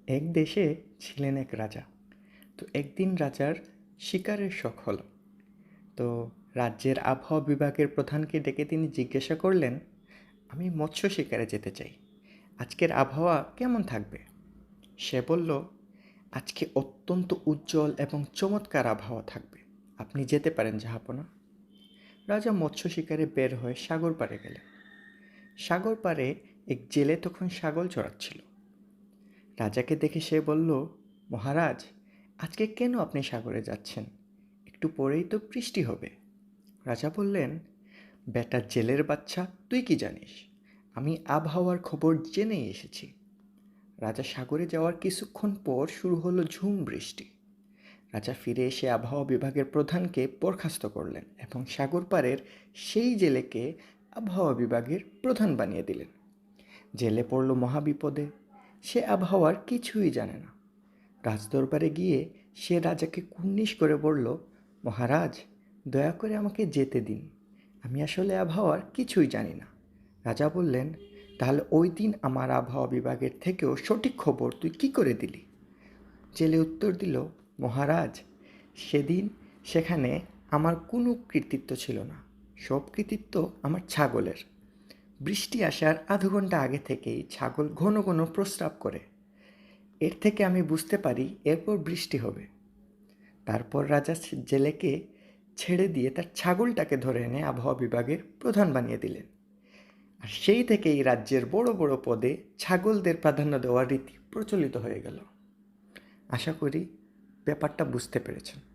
এক দেশে ছিলেন এক রাজা। তো একদিন রাজার শিকারের শখ হলো। তো রাজ্যের আবহাওয়া বিভাগের প্রধানকে ডেকে তিনি জিজ্ঞাসা করলেন, আমি মৎস্য শিকারে যেতে চাই, আজকের আবহাওয়া কেমন থাকবে? সে বলল, আজকে অত্যন্ত উজ্জ্বল এবং চমৎকার আবহাওয়া থাকবে, আপনি যেতে পারেন জাহাপনা। রাজা মৎস্য শিকারে বের হয়ে সাগর পাড়ে গেলেন। সাগর পাড়ে এক জেলে তখন ছাগল চড়াচ্ছিল। রাজাকে দেখে সে বলল, মহারাজ, আজকে কেন আপনি সাগরে যাচ্ছেন? একটু পরেই তো বৃষ্টি হবে। রাজা বললেন, বেটা জেলের বাচ্চা, তুই কি জানিস? আমি আবহাওয়ার খবর জেনেই এসেছি। রাজা সাগরে যাওয়ার কিছুক্ষণ পর শুরু হলো ঝুম বৃষ্টি। রাজা ফিরে এসে আবহাওয়া বিভাগের প্রধানকে বরখাস্ত করলেন এবং সাগর পাড়ের সেই জেলেকে আবহাওয়া বিভাগের প্রধান বানিয়ে দিলেন। জেলে পড়ল মহাবিপদে। সে আবহাওয়ার কিছুই জানে না। রাজদরবারে গিয়ে সে রাজাকে কুর্নিশ করে বলল, মহারাজ, দয়া করে আমাকে যেতে দিন, আমি আসলে আবহাওয়ার কিছুই জানি না। রাজা বললেন, তাহলে ওই দিন আমার আবহাওয়া বিভাগের থেকেও সঠিক খবর তুই কী করে দিলি? জেলে উত্তর দিল, মহারাজ, সেদিন সেখানে আমার কোনো কৃতিত্ব ছিল না, সব কৃতিত্ব আমার ছাগলের। বৃষ্টি আসার আধ ঘন্টা আগে থেকেই ছাগল ঘন ঘন প্রস্রাব করে। এর থেকে আমি বুঝতে পারি এরপর বৃষ্টি হবে। তারপর রাজা জেলেকে ছেড়ে দিয়ে তার ছাগলটাকে ধরে এনে আবহাওয়া বিভাগের প্রধান বানিয়ে দিলেন। আর সেই থেকেই রাজ্যের বড় বড় পদে ছাগলদের প্রাধান্য দেওয়ার রীতি প্রচলিত হয়ে গেল। আশা করি ব্যাপারটা বুঝতে পেরেছেন।